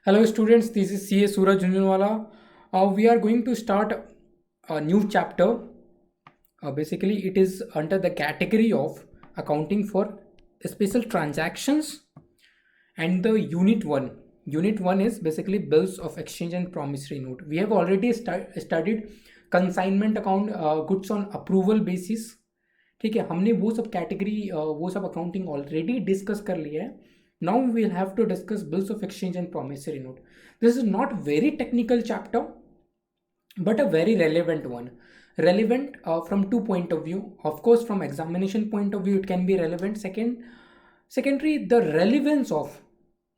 Hello students, this is CA Suraj Junjunwala. We are going to start a new chapter. Basically, it is under the category of accounting for special transactions and the unit 1. Unit 1 is basically bills of exchange and promissory note. We have already studied consignment account, goods on approval basis. ठीक है, हमने वो सब category वो सब accounting already discuss कर लिया है. Now we will have to discuss bills of exchange and promissory note. This is not very technical chapter, but a very relevant one. Relevant from two point of view. Of course, from examination point of view, it can be relevant. Secondary, the relevance of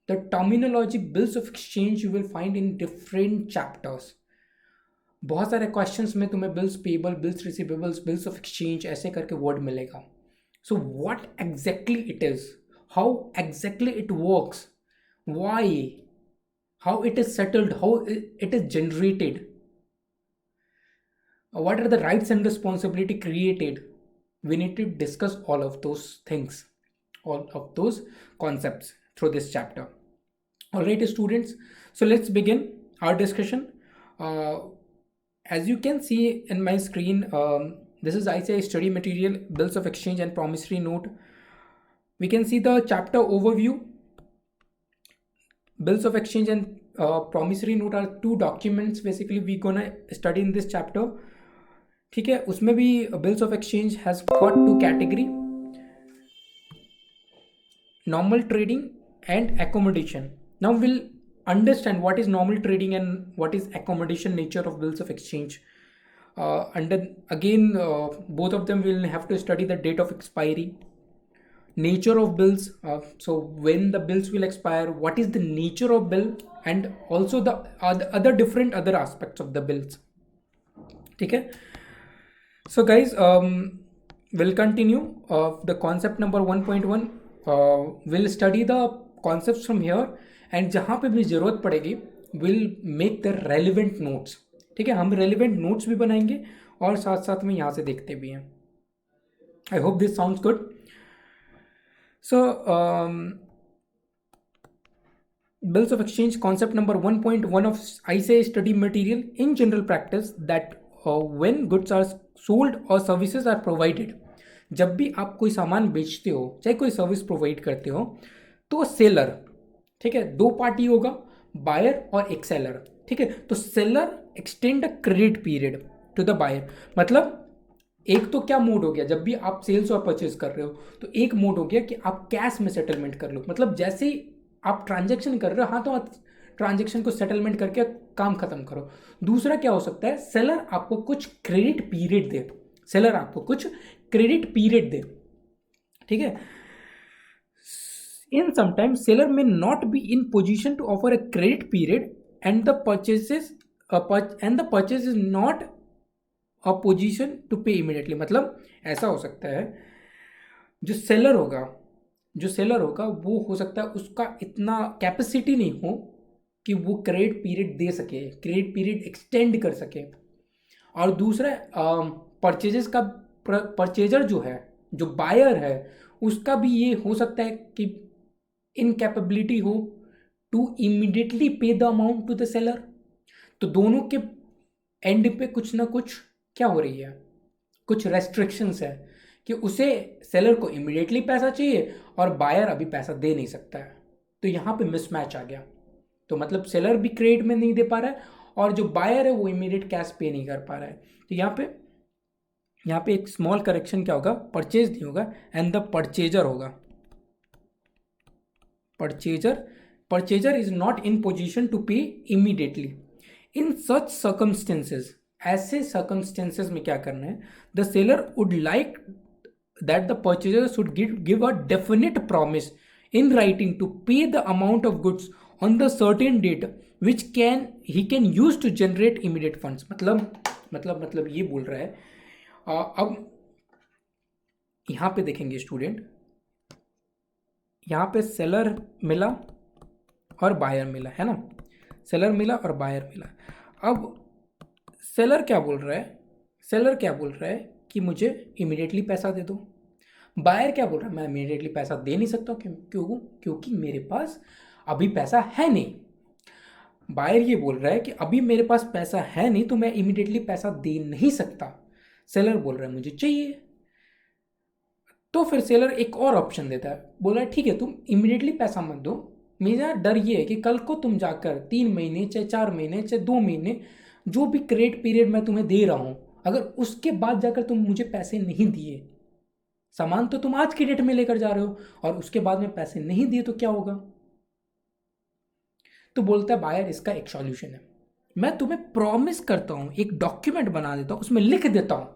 the terminology bills of exchange you will find in different chapters. बहुत सारे questions में तुम्हें bills payable, bills receivables, bills of exchange ऐसे करके word मिलेगा. So what exactly it is, how exactly it works, why, how it is settled, how it is generated, what are the rights and responsibility created. We need to discuss all of those things, all of those concepts through this chapter. All right students, so let's begin our discussion. As you can see in my screen, this is ICAI study material, bills of exchange and promissory note. We can see the chapter overview. Bills of exchange and promissory note are two documents basically we gonna study in this chapter. ठीक है, उसमें भी bills of exchange has got two category: normal trading and accommodation. Now we'll understand what is normal trading and what is accommodation nature of bills of exchange. And then again, both of them will have to study the date of expiry, nature of bills, so when the bills will expire, what is the nature of bill, and also the other different other aspects of the bills. ठीक है, so guys, we'll continue the concept number 1.1. We'll study the concepts from here, and जहाँ पे भी ज़रूरत पड़ेगी we'll make the relevant notes. ठीक है, हम relevant notes भी बनाएंगे और साथ साथ में यहाँ से देखते भी हैं. I hope this sounds good. So, bills of exchange concept number 1.1 of ICAI study material. In general practice, that when goods are sold or services are provided, जब भी आप कोई सामान बेचते हो, चाहे कोई सर्विस प्रोवाइड करते हो, तो सेलर, ठीक है, दो पार्टी होगा, बायर और एक सेलर. ठीक है, तो seller extend a credit period to the buyer. मतलब एक तो क्या मोड हो गया, जब भी आप सेल्स और परचेज कर रहे हो तो एक मोड हो गया कि आप कैश में सेटलमेंट कर लो. मतलब जैसे ही आप ट्रांजैक्शन कर रहे हो, हाँ, तो आप ट्रांजैक्शन को सेटलमेंट करके काम खत्म करो. दूसरा क्या हो सकता है, सेलर आपको कुछ क्रेडिट पीरियड दे. सेलर आपको कुछ क्रेडिट पीरियड दे. ठीक है, in sometimes seller may not be in position to offer a credit period and the purchase is not a position to pay immediately. मतलब ऐसा हो सकता है, जो सेलर होगा वो हो सकता है उसका इतना कैपेसिटी नहीं हो कि वो क्रेडिट पीरियड दे सके, क्रेडिट पीरियड एक्सटेंड कर सके. और दूसरा परचेजेस का परचेजर जो है, जो बायर है, उसका भी ये हो सकता है कि इनकैपेबिलिटी हो to immediately pay the amount to the seller. तो दोनों के एंड पे कुछ ना कुछ क्या हो रही है, कुछ रेस्ट्रिक्शंस है कि उसे सेलर को इमीडिएटली पैसा चाहिए और बायर अभी पैसा दे नहीं सकता है. तो यहाँ पे मिसमैच आ गया. तो मतलब सेलर भी क्रेडिट में नहीं दे पा रहा है और जो बायर है वो इमीडिएट कैश पे नहीं कर पा रहा है. तो यहाँ पे एक स्मॉल करेक्शन क्या होगा, परचेज नहीं होगा एंड द परचेजर होगा. Purchaser is not in position to pay immediately. In such circumstances, ऐसे सर्कमस्टेंसेज में क्या करना है, the seller would like that the purchaser should give a definite promise in writing to pay the amount of goods on the certain date which he can use to generate immediate funds. मतलब ये बोल रहा है. अब यहाँ पे देखेंगे student, यहाँ पे सेलर मिला और बायर मिला, है ना, सेलर मिला और बायर मिला. अब सेलर क्या बोल रहा है कि मुझे इमीडिएटली पैसा दे दो. बायर क्या बोल रहा है, मैं इमीडिएटली पैसा दे नहीं सकता. क्योंकि मेरे पास अभी पैसा है नहीं. बायर ये बोल रहा है कि अभी मेरे पास पैसा है नहीं तो मैं इमीडिएटली पैसा दे नहीं सकता, सेलर बोल रहा है मुझे चाहिए। तो फिर सेलर एक और ऑप्शन देता है, बोला ठीक है तुम इमीडिएटली पैसा मत दो, मेरा डर ये है कि कल को तुम जाकर 3 महीने चाहे 4 महीने चाहे 2 महीने जो भी क्रेडिट पीरियड मैं तुम्हें दे रहा हूं, अगर उसके बाद जाकर तुम मुझे पैसे नहीं दिए, सामान तो तुम आज की डेट में लेकर जा रहे हो और उसके बाद में पैसे नहीं दिए तो क्या होगा। तो बोलता है बायर इसका एक सॉल्यूशन है, मैं तुम्हें प्रॉमिस करता हूं, एक डॉक्यूमेंट बना देता हूं, उसमें लिख देता हूं,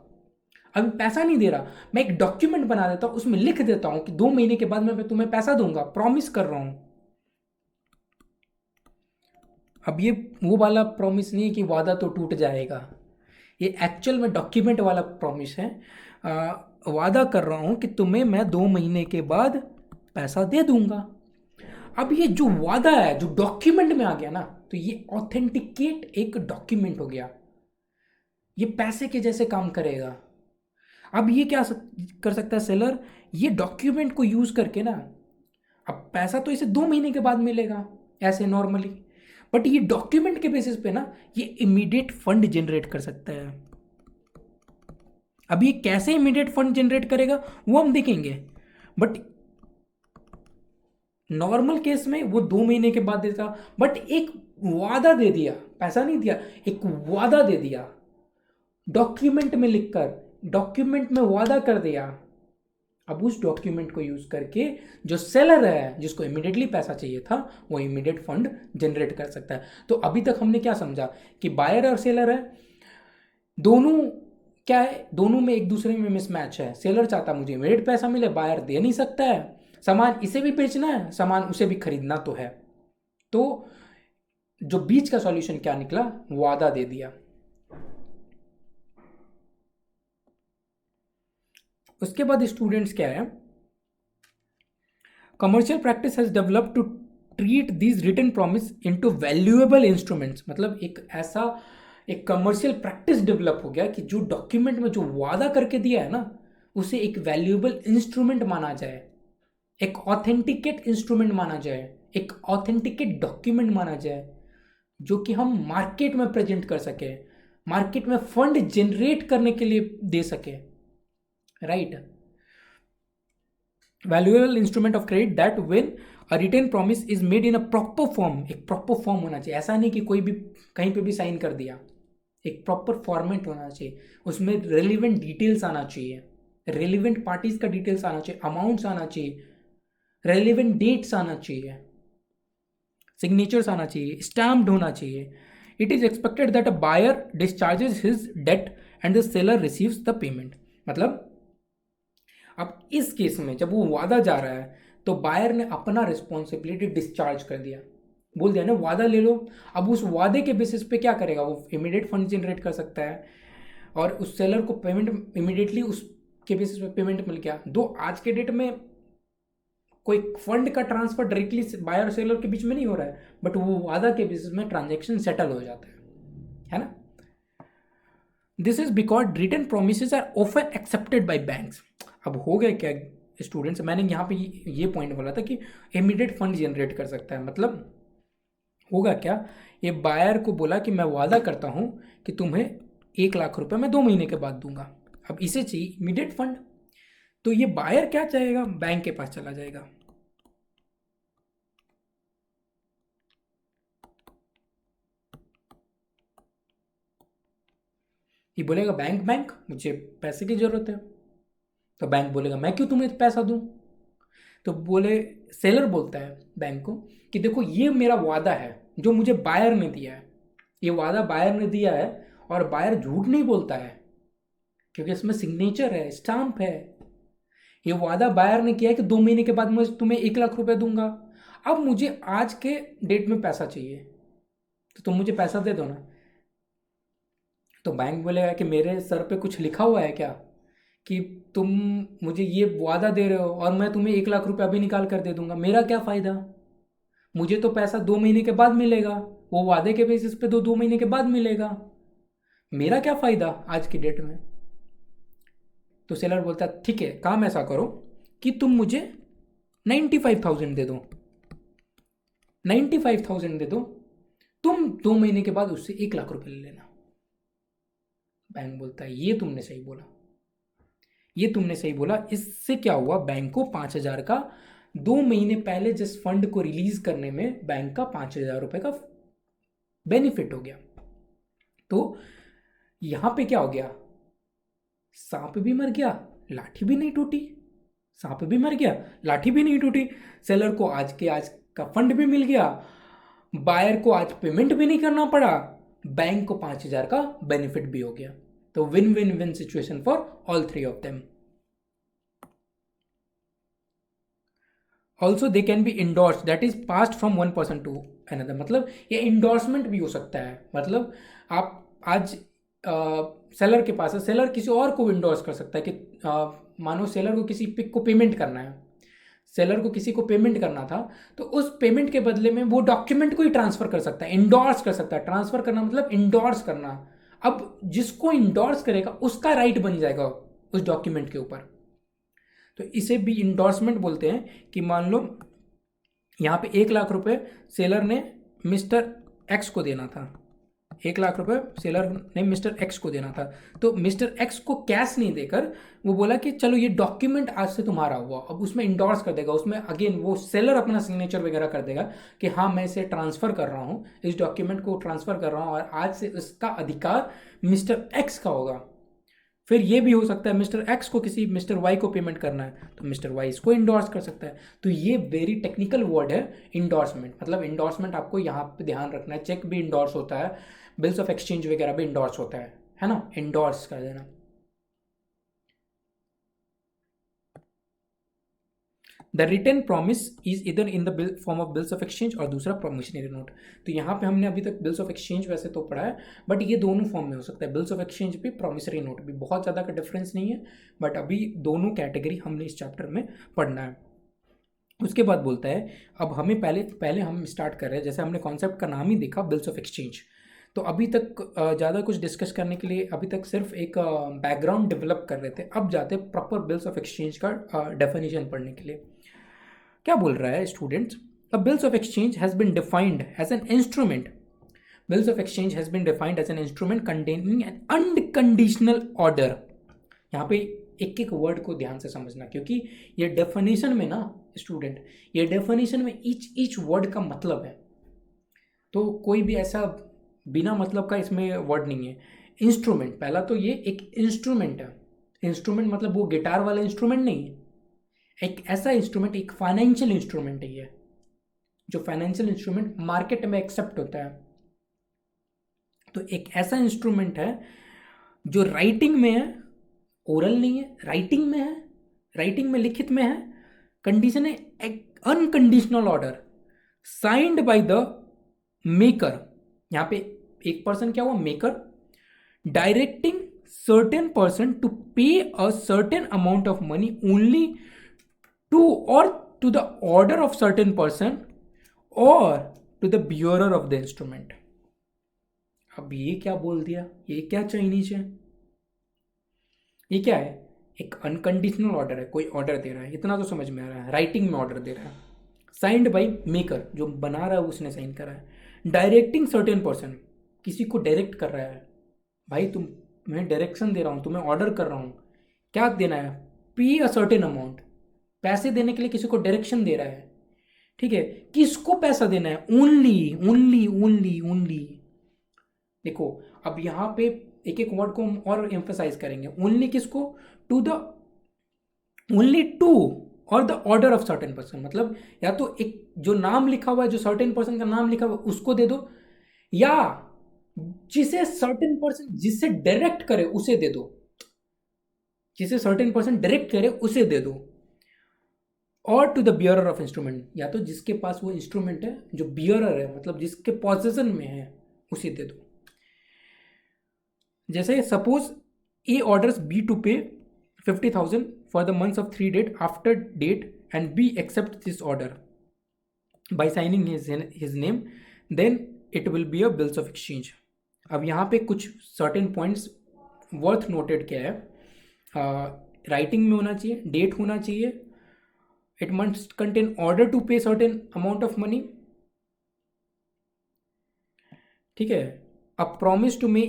अभी पैसा नहीं दे रहा, मैं एक डॉक्यूमेंट बना देता हूं, उसमें लिख देता हूं कि 2 महीने के बाद मैं तुम्हें पैसा दूंगा, प्रॉमिस कर रहा हूं। अब ये वो वाला प्रॉमिस नहीं है कि वादा तो टूट जाएगा, ये एक्चुअल में डॉक्यूमेंट वाला प्रॉमिस है। वादा कर रहा हूं कि तुम्हें मैं 2 महीने के बाद पैसा दे दूंगा। अब ये जो वादा है जो डॉक्यूमेंट में आ गया ना, तो ये ऑथेंटिकेट एक डॉक्यूमेंट हो गया, ये पैसे के जैसे काम करेगा। अब ये क्या कर सकता है सेलर, ये डॉक्यूमेंट को यूज करके ना, अब पैसा तो इसे 2 महीने के बाद मिलेगा ऐसे नॉर्मली, बट ये डॉक्यूमेंट के बेसिस पे ना ये इमीडिएट फंड जनरेट कर सकता है। अब ये कैसे इमीडिएट फंड जनरेट करेगा वो हम देखेंगे, बट नॉर्मल केस में वो 2 महीने के बाद देता, बट एक वादा दे दिया, पैसा नहीं दिया, एक वादा दे दिया डॉक्यूमेंट में लिखकर, डॉक्यूमेंट में वादा कर दिया। अब उस डॉक्यूमेंट को यूज करके जो सेलर है जिसको इमीडिएटली पैसा चाहिए था वो इमीडिएट फंड जनरेट कर सकता है। तो अभी तक हमने क्या समझा कि बायर और सेलर है, दोनों क्या है, दोनों में एक दूसरे में मिसमैच है। सेलर चाहता मुझे इमीडिएट पैसा मिले, बायर दे नहीं सकता है, सामान इसे भी बेचना है, सामान उसे भी खरीदना तो है। तो जो बीच का सॉल्यूशन क्या निकला, वादा दे दिया। उसके बाद स्टूडेंट्स क्या है, commercial practice has developed to treat these written promise into valuable instruments. मतलब एक ऐसा एक कमर्शियल प्रैक्टिस डेवलप हो गया कि जो डॉक्यूमेंट में जो वादा करके दिया है ना उसे एक वैल्यूएबल इंस्ट्रूमेंट माना जाए, एक ऑथेंटिकेट इंस्ट्रूमेंट माना जाए, एक ऑथेंटिकेट डॉक्यूमेंट माना जाए, जो कि हम मार्केट में प्रेजेंट कर सके, मार्केट में फंड जनरेट करने के लिए दे सके, right. Valuable instrument of credit that when a written promise is made in a proper form, एक प्रॉपर फॉर्म होना चाहिए, ऐसा नहीं कि कोई भी कहीं पे भी साइन कर दिया, एक प्रॉपर फॉर्मेट होना चाहिए, उसमें रेलिवेंट डिटेल्स आना चाहिए, रेलिवेंट पार्टीज का डिटेल्स आना चाहिए, अमाउंट्स आना चाहिए, रेलिवेंट डेट्स आना चाहिए, सिग्नेचर्स आना चाहिए, स्टैम्प्ड होना चाहिए। It is expected that a buyer discharges his debt and the seller receives the payment. मतलब अब इस केस में जब वो वादा जा रहा है तो बायर ने अपना रिस्पॉन्सिबिलिटी डिस्चार्ज कर दिया, बोल दिया ना वादा ले लो। अब उस वादे के बेसिस पे क्या करेगा, वो इमीडिएट फंड जनरेट कर सकता है और उस सेलर को पेमेंट इमीडिएटली उसके बेसिस पे पेमेंट मिल गया। दो आज के डेट में कोई फंड का ट्रांसफर डायरेक्टली बायर और सेलर के बीच में नहीं हो रहा है, बट वो वादा के बेसिस में ट्रांजेक्शन सेटल हो जाता है ना। This is because written promise are often accepted by banks. अब हो गया क्या स्टूडेंट्स, मैंने यहाँ पे ये पॉइंट बोला था कि इमीडिएट फंड जनरेट कर सकता है, मतलब होगा क्या, ये बायर को बोला कि मैं वादा करता हूँ कि तुम्हें 1 लाख रुपए मैं 2 महीने के बाद दूंगा, अब इसे चाहिए इमीडिएट फंड, तो ये बायर क्या चाहेगा, बैंक के पास चला जाएगा। ये बोलेगा बैंक बैंक मुझे पैसे की जरूरत है, तो बैंक बोलेगा मैं क्यों तुम्हें पैसा दूं। तो बोले सेलर बोलता है बैंक को कि देखो ये मेरा वादा है जो मुझे बायर ने दिया है, ये वादा बायर ने दिया है और बायर झूठ नहीं बोलता है क्योंकि इसमें सिग्नेचर है, स्टाम्प है। ये वादा बायर ने किया है कि 2 महीने के बाद मैं तुम्हें 1 लाख रुपए दूंगा। अब मुझे आज के डेट में पैसा चाहिए तो तुम मुझे पैसा दे दो ना। तो बैंक बोलेगा कि मेरे सर पे कुछ लिखा हुआ है क्या कि तुम मुझे ये वादा दे रहे हो और मैं तुम्हें 1 लाख रुपए अभी निकाल कर दे दूंगा, मेरा क्या फ़ायदा, मुझे तो पैसा 2 महीने के बाद मिलेगा, वो वादे के बेसिस पे 2 महीने के बाद मिलेगा, मेरा क्या फ़ायदा आज की डेट में। तो सेलर बोलता है ठीक है काम ऐसा करो कि तुम मुझे 95,000 दे दो, 95,000 दे दो, तुम 2 महीने के बाद उससे 1 लाख रुपए ले लेना। बैंक बोलता है ये तुमने सही बोला, ये तुमने सही बोला। इससे क्या हुआ, बैंक को 5,000 का 2 महीने पहले जिस फंड को रिलीज करने में बैंक का 5,000 रुपए का बेनिफिट हो गया। तो यहां पे क्या हो गया, सांप भी मर गया, लाठी भी नहीं टूटी। सांप भी मर गया, लाठी भी नहीं टूटी। सेलर को आज का फंड भी मिल गया, बायर को आज पेमेंट भी नहीं करना पड़ा, बैंक को 5,000 का बेनिफिट भी हो गया। तो win win win situation for all 3 of them. Also they can be endorse, that is passed from one person to another. मतलब ये इंडोर्समेंट भी हो सकता है। मतलब आप आज सेलर के पास है, सेलर किसी और को इंडोर्स कर सकता है कि मानो सेलर को किसी पिक को पेमेंट करना है, सेलर को किसी को पेमेंट करना था, तो उस पेमेंट के बदले में वो डॉक्यूमेंट को ही ट्रांसफर कर सकता है, इंडोर्स कर सकता है। ट्रांसफर करना मतलब इंडोर्स करना। अब जिसको इंडोर्स करेगा उसका राइट बन जाएगा उस डॉक्यूमेंट के ऊपर। तो इसे भी इंडोर्समेंट बोलते हैं कि मान लो यहाँ पे 1 लाख रुपए सेलर ने मिस्टर एक्स को देना था, 1 लाख रुपए सेलर ने मिस्टर एक्स को देना था। तो मिस्टर एक्स को कैश नहीं देकर वो बोला कि चलो ये डॉक्यूमेंट आज से तुम्हारा हुआ। अब उसमें इंडोर्स कर देगा, उसमें अगेन वो सेलर अपना सिग्नेचर वगैरह कर देगा कि हाँ मैं इसे ट्रांसफर कर रहा हूँ, इस डॉक्यूमेंट को ट्रांसफर कर रहा हूँ और आज से इसका अधिकार मिस्टर एक्स का होगा। फिर ये भी हो सकता है मिस्टर एक्स को किसी मिस्टर वाई को पेमेंट करना है तो मिस्टर वाई इसको इंडोर्स कर सकता है। तो ये वेरी टेक्निकल वर्ड है इंडोर्समेंट। मतलब इंडोर्समेंट आपको यहाँ पे ध्यान रखना है, चेक भी इंडोर्स होता है, बिल्स ऑफ एक्सचेंज वगैरह भी इंडोर्स होता है ना, इंडोर्स कर देना। द रिटन प्रॉमिस इज इधर in the form of bills of exchange और दूसरा प्रोमिशनरी नोट। तो यहाँ पे हमने अभी तक बिल्स ऑफ एक्सचेंज वैसे तो पढ़ा है, बट ये दोनों फॉर्म में हो सकता है, बिल्स ऑफ एक्सचेंज भी, प्रोमिसरी नोट भी। बहुत ज़्यादा का डिफरेंस नहीं है, बट अभी दोनों कैटेगरी हमने इस चैप्टर में पढ़ना है। उसके बाद बोलता है अब हमें पहले हम स्टार्ट कर रहे हैं, जैसे हमने कॉन्सेप्ट का नाम ही देखा बिल्स ऑफ एक्सचेंज। तो अभी तक ज़्यादा कुछ डिस्कस करने के लिए अभी तक सिर्फ एक बैकग्राउंड डेवलप कर रहे थे। अब जाते हैं प्रॉपर बिल्स ऑफ एक्सचेंज का डेफिनेशन पढ़ने के लिए। क्या बोल रहा है students, a bills of exchange has been defined as an instrument, bills of exchange has been defined as an instrument containing an unconditional order. यहाँ पे एक एक वर्ड को ध्यान से समझना, क्योंकि ये डेफिनेशन में ना स्टूडेंट, ये डेफिनेशन में ईच वर्ड का मतलब है। तो कोई भी ऐसा बिना मतलब का इसमें वर्ड नहीं है। इंस्ट्रूमेंट, पहला तो ये एक इंस्ट्रूमेंट है। इंस्ट्रूमेंट मतलब वो गिटार वाला इंस्ट्रूमेंट नहीं है, एक ऐसा इंस्ट्रूमेंट, एक फाइनेंशियल इंस्ट्रूमेंट है ये, जो फाइनेंशियल इंस्ट्रूमेंट मार्केट में एक्सेप्ट होता है। तो एक ऐसा इंस्ट्रूमेंट है जो राइटिंग में है, ओरल नहीं है, राइटिंग में है, राइटिंग में लिखित में है। कंडीशन है एक unconditional order signed by the maker. यहाँ पे एक पर्सन क्या हुआ, maker, directing certain person to pay a certain amount of money only to or to the order of certain person or to the bearer of the instrument। अब ये क्या बोल दिया, ये क्या चाइनीज है, ये क्या है, एक अनकंडीशनल ऑर्डर है, कोई ऑर्डर दे रहा है, इतना तो समझ में आ रहा है, राइटिंग में ऑर्डर दे रहा है, साइंड बाय मेकर, जो बना रहा है उसने साइन करा है, डायरेक्टिंग सर्टेन पर्सन, किसी को डायरेक्ट कर रहा है, भाई तुम, मैं डायरेक्शन दे रहा हूँ, तुम्हें ऑर्डर कर रहा हूँ, क्या देना है, पे अ सर्टेन अमाउंट, पैसे देने के लिए किसी को डायरेक्शन दे रहा है, ठीक है। किसको पैसा देना है, ओनली ओनली ओनली ओनली। देखो अब यहां पे एक एक वर्ड को हम और एम्फसाइज करेंगे। ओनली किसको, टू द, ओनली टू और the order of certain person. मतलब या तो एक जो नाम लिखा हुआ है, जो सर्टेन पर्सन का नाम लिखा हुआ है उसको दे दो, या जिसे सर्टेन पर्सन जिससे डायरेक्ट करे उसे दे दो, जिसे सर्टेन पर्सन डायरेक्ट करे उसे दे दो, और to the bearer of instrument, या तो जिसके पास वो इंस्ट्रूमेंट है, जो बियरर है मतलब जिसके पोजेशन में है उसे दे दो। जैसे suppose A orders B to pay 50,000 for the months of 3 date after date and B accept this order by signing his name, then it will be a bills of exchange. अब यहाँ पे कुछ सर्टेन पॉइंट्स वर्थ नोटेड क्या है, writing में होना चाहिए, date होना चाहिए, it must contain order to pay certain amount of money, ठीक है, a promise to may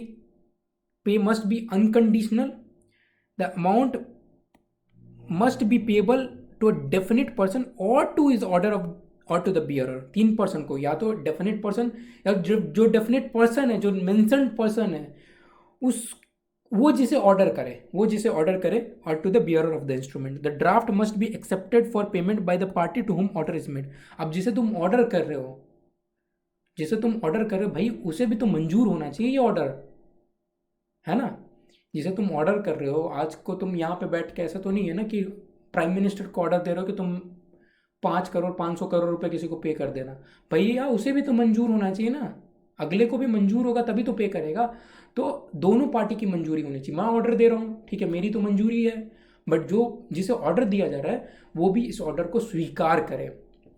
pay must be unconditional, the amount must be payable to a definite person or to his order of or to the bearer. 3 person को, या तो definite person या जो definite person है, जो mentioned person है, उस वो जिसे ऑर्डर करे or to the bearer of the instrument. The draft must be accepted for payment by the party to whom order is made. अब जिसे तुम ऑर्डर कर रहे हो भाई, उसे भी तो मंजूर होना चाहिए ये ऑर्डर, है ना। जिसे तुम ऑर्डर कर रहे हो, आज को तुम यहाँ पे बैठ के, ऐसा तो नहीं है ना कि प्राइम मिनिस्टर को ऑर्डर दे रहे हो कि तुम 5 करोड़ 500 करोड़ रुपए किसी को पे कर देना। भैया उसे भी तो मंजूर होना चाहिए ना, अगले को भी मंजूर होगा तभी तो पे करेगा। तो दोनों पार्टी की मंजूरी होनी चाहिए। मैं ऑर्डर दे रहा हूँ, ठीक है, मेरी तो मंजूरी है, बट जो जिसे ऑर्डर दिया जा रहा है वो भी इस ऑर्डर को स्वीकार करे,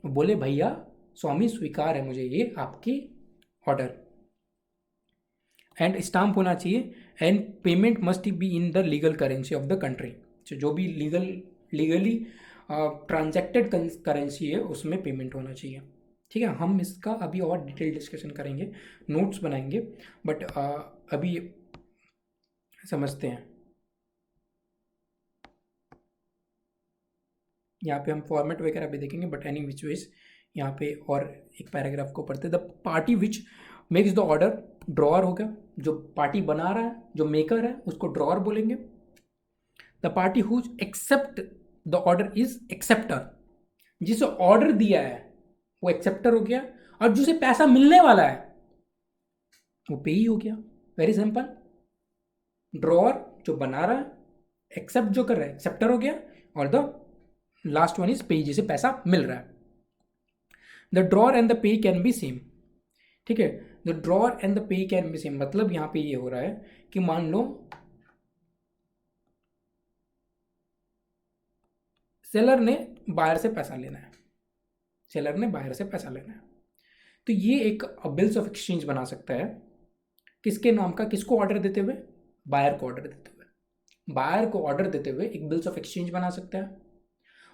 बोले भैया स्वामी स्वीकार है मुझे ये आपकी ऑर्डर, एंड स्टाम्प होना चाहिए, and payment must be in the legal currency of the country. जो भी लीगली ट्रांजैक्टेड करेंसी है उसमें पेमेंट होना चाहिए। ठीक है, हम इसका अभी और डिटेल डिस्कशन करेंगे, नोट्स बनाएंगे, बट अभी समझते हैं। यहाँ पे हम फॉर्मेट वगैरह भी देखेंगे, बट एनी विच वेज यहाँ पे और एक पैराग्राफ को पढ़ते। The party which makes the order, drawer हो गया, जो पार्टी बना रहा है, जो मेकर है उसको ड्रॉअर बोलेंगे। The party whose accept the order is acceptor, जिसे ऑर्डर दिया है वो एक्सेप्टर हो गया, और जिसे पैसा मिलने वाला है वो पेई हो गया। वेरी सिंपल, ड्रॉअर जो बना रहा है, एक्सेप्ट जो कर रहा है एक्सेप्टर हो गया, और द लास्ट वन इज पेई, जिसे पैसा मिल रहा है। The drawer and the pay can be same. ठीक है, the drawer and the pay can be same मतलब यहां पे ये हो रहा है कि मान लो सेलर ने बायर से पैसा लेना है, तो ये एक बिल्स ऑफ एक्सचेंज बना सकता है। किसके नाम का, किसको ऑर्डर देते हुए, बायर को ऑर्डर देते हुए एक बिल्स ऑफ एक्सचेंज बना सकता है।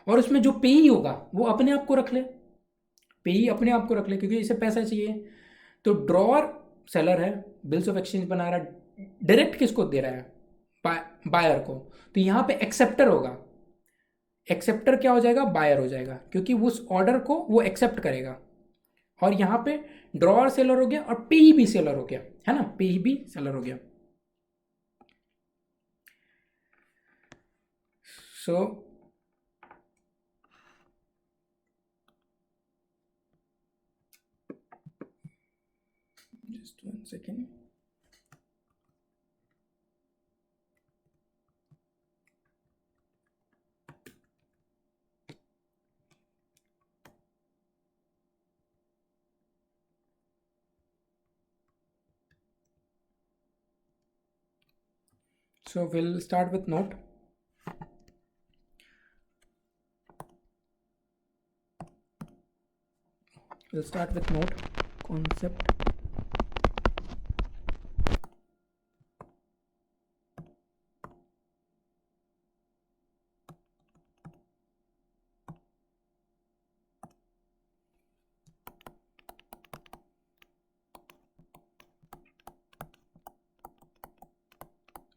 और उसमें जो पेई होगा वो अपने आप को रख ले, क्योंकि इसे पैसा चाहिए। तो ड्रॉअर सेलर है, बिल्स ऑफ एक्सचेंज बना रहा है, डायरेक्ट किसको दे रहा है, बायर को। तो यहां पे एक्सेप्टर होगा, एक्सेप्टर क्या हो जाएगा, बायर हो जाएगा, क्योंकि उस ऑर्डर को वो एक्सेप्ट करेगा। और यहां पे ड्रॉअर सेलर हो गया और पेई भी सेलर हो गया, है ना, पेई भी सेलर हो गया। सो just 1 second. So we'll start with note. Concept.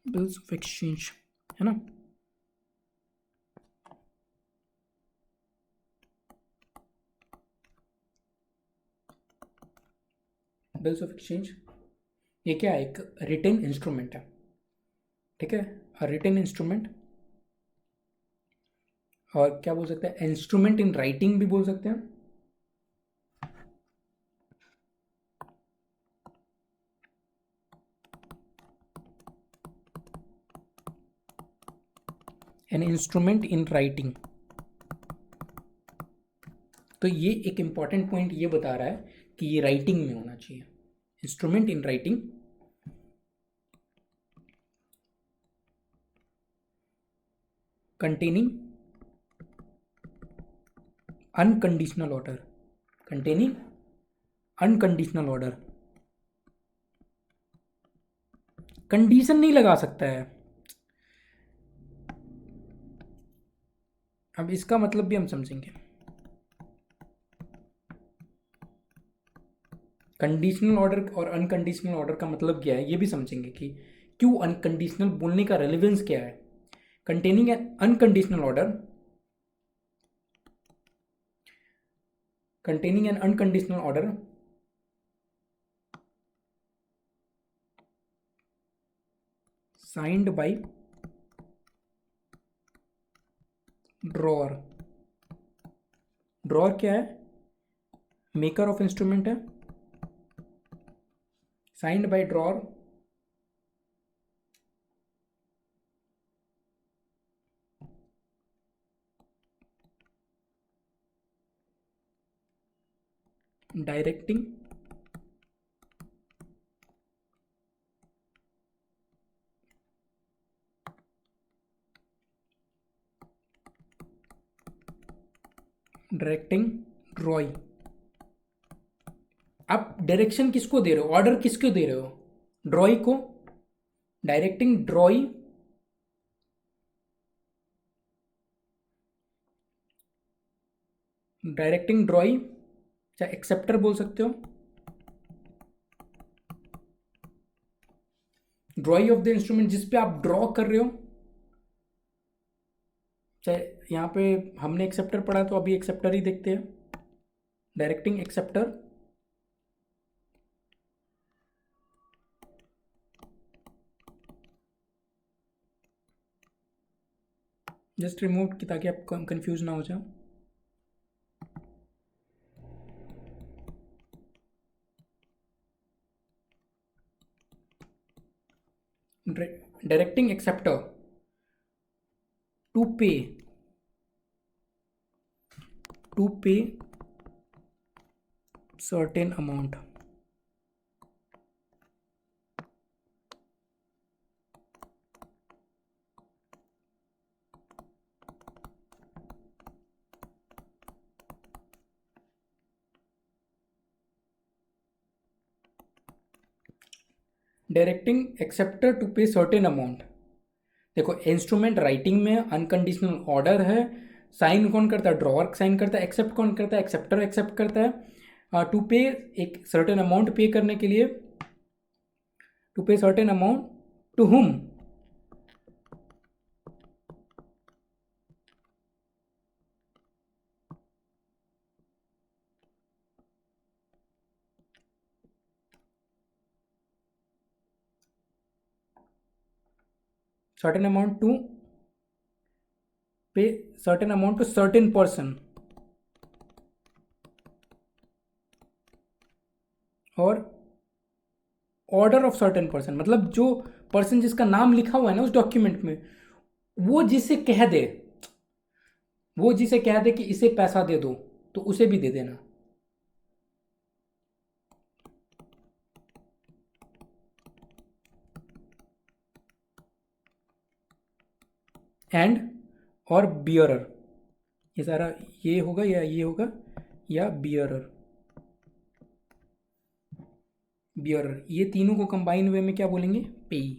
Bills of exchange, है ना। बिल्स ऑफ एक्सचेंज ये क्या है, एक रिटेन इंस्ट्रूमेंट है, ठीक है, रिटेन इंस्ट्रूमेंट। और क्या बोल सकते हैं, इंस्ट्रूमेंट इन राइटिंग भी बोल सकते हैं। An instrument in writing. तो ये एक इंपॉर्टेंट पॉइंट ये बता रहा है कि ये राइटिंग में होना चाहिए, instrument in writing. Containing unconditional order, condition नहीं लगा सकता है। अब इसका मतलब भी हम समझेंगे। कंडीशनल ऑर्डर और अनकंडीशनल ऑर्डर का मतलब क्या है ये भी समझेंगे कि क्यों अनकंडीशनल बोलने का रेलिवेंस क्या है. Containing an unconditional order, containing an unconditional order signed by drawer. Drawer क्या है? मेकर ऑफ इंस्ट्रूमेंट है. Signed by drawer directing ड्रॉई. आप डायरेक्शन किसको दे रहे हो, ऑर्डर किसको दे रहे हो? ड्रॉई को. डायरेक्टिंग ड्रॉई चाहे एक्सेप्टर बोल सकते हो. ड्रॉई ऑफ द इंस्ट्रूमेंट जिस पे आप ड्रॉ कर रहे हो. चाहे यहाँ पे हमने एक्सेप्टर पढ़ा तो अभी एक्सेप्टर ही देखते हैं. डायरेक्टिंग एक्सेप्टर जस्ट रिमूव की ताकि आप कंफ्यूज ना हो जाओ. Directing acceptor to pay certain amount. Directing acceptor to pay certain amount. देखो इंस्ट्रूमेंट राइटिंग में अनकंडीशनल ऑर्डर है. साइन कौन करता है? ड्रॉअर साइन करता है. एक्सेप्ट कौन करता है? एक्सेप्टर एक्सेप्ट करता है. टू पे एक सर्टेन अमाउंट पे करने के लिए. To pay certain amount to whom? certain amount to pay certain amount to certain person और ऑर्डर ऑफ सर्टेन पर्सन मतलब जो पर्सन जिसका नाम लिखा हुआ है ना उस डॉक्यूमेंट में, वो जिसे कह दे कि इसे पैसा दे दो तो उसे भी दे देना. एंड और बियरर, ये सारा ये होगा या बियरर. ये तीनों को कंबाइन वे में क्या बोलेंगे? पेई.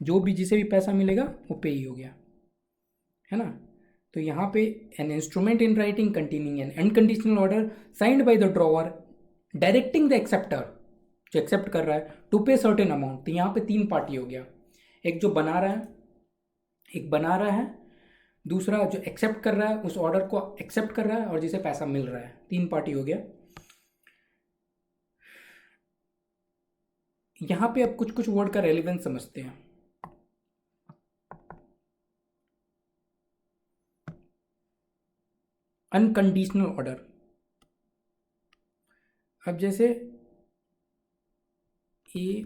जो भी जिसे भी पैसा मिलेगा वो पेई हो गया, है ना. तो यहाँ पे an instrument in writing containing an unconditional order signed by the drawer directing the acceptor, जो एक्सेप्ट कर रहा है, टू पे सर्टेन अमाउंट. तो यहाँ पे तीन पार्टी हो गया. एक जो बना रहा है, दूसरा जो एक्सेप्ट कर रहा है, उस ऑर्डर को एक्सेप्ट कर रहा है, और जिसे पैसा मिल रहा है. तीन पार्टी हो गया. यहां पे अब कुछ कुछ वर्ड का रेलिवेंस समझते हैं. Unconditional order. अब जैसे ए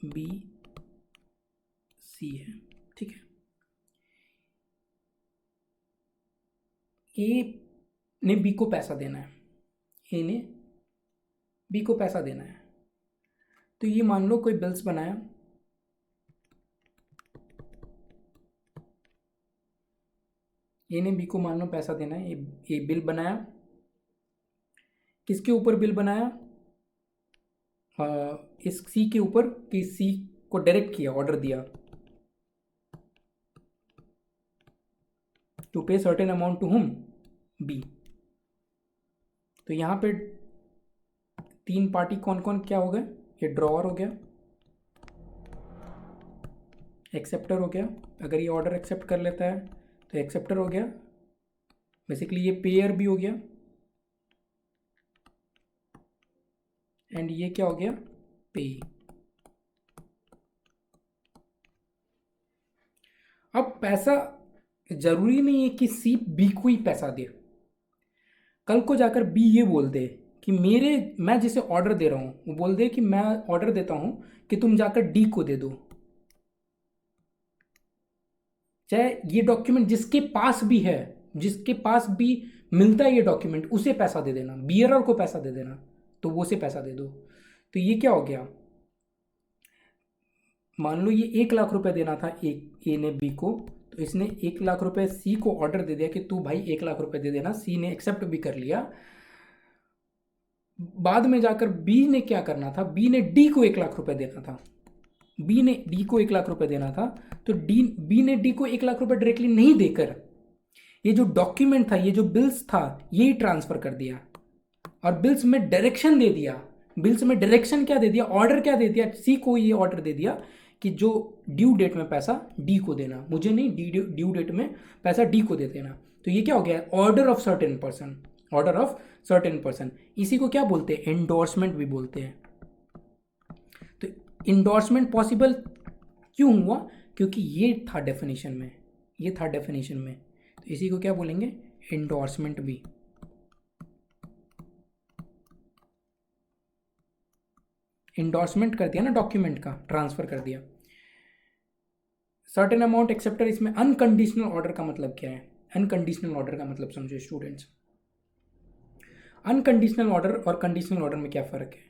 बी सी है, ठीक है. ए ने बी को पैसा देना है. ए ने बी को पैसा देना है. तो ये मान लो कोई बिल्स बनाया. ए ने बी को मान लो पैसा देना है. ये बिल बनाया. किसके ऊपर बिल बनाया? इस सी के ऊपर, कि सी को डायरेक्ट किया, ऑर्डर दिया to pay certain amount to whom? B. तो यहां पे तीन पार्टी कौन कौन क्या हो गए, ये ड्रॉअर हो गया, एक्सेप्टर हो गया, अगर ये ऑर्डर एक्सेप्ट कर लेता है तो एक्सेप्टर हो गया, बेसिकली ये पेयर भी हो गया, एंड ये क्या हो गया, पे। अब पैसा जरूरी नहीं है कि सी बी को ही पैसा दे, कल को जाकर बी ये बोल दे कि मैं जिसे ऑर्डर दे रहा हूं वो बोल दे कि मैं ऑर्डर देता हूं कि तुम जाकर डी को दे दो, चाहे ये डॉक्यूमेंट जिसके पास भी है, जिसके पास भी मिलता है ये डॉक्यूमेंट, उसे पैसा दे देना, बियरर को पैसा दे देना, तो वो उसे पैसा दे दो। तो ये क्या हो गया, मान लो ये 1 लाख रुपए देना था ए ने बी को, तो इसने 1 लाख रुपए सी को ऑर्डर दे दिया कि तू भाई 1 लाख रुपए दे देना, सी ने एक्सेप्ट भी कर लिया। बाद में जाकर बी ने क्या करना था, बी ने डी को 1 लाख रुपए देना था, बी ने डी को 1 लाख रुपए देना था, तो बी ने डी को 1 लाख रुपए डायरेक्टली नहीं देकर ये जो डॉक्यूमेंट था, ये जो बिल्स था, ये ट्रांसफर कर दिया और बिल्स में डायरेक्शन दे दिया। बिल्स में डायरेक्शन क्या दे दिया, ऑर्डर क्या दे दिया, सी को ये ऑर्डर दे दिया कि जो ड्यू डेट में पैसा डी को देना, मुझे नहीं, ड्यू डेट में पैसा डी को दे देना। तो ये क्या हो गया, order of certain person, order of certain person. इसी को क्या बोलते हैं, एंडोर्समेंट भी बोलते हैं। तो इंडोर्समेंट पॉसिबल क्यों हुआ, क्योंकि ये था डेफिनेशन में, ये था डेफिनेशन में, तो इसी को क्या बोलेंगे, एंडोर्समेंट भी। इंडोर्समेंट कर दिया ना, डॉक्यूमेंट का ट्रांसफर कर दिया। सर्टेन अमाउंट एक्सेप्टर, इसमें अनकंडीशनल ऑर्डर का मतलब क्या है, अनकंडीशनल ऑर्डर का मतलब समझो स्टूडेंट्स। अनकंडीशनल ऑर्डर और कंडीशनल ऑर्डर में क्या फर्क है,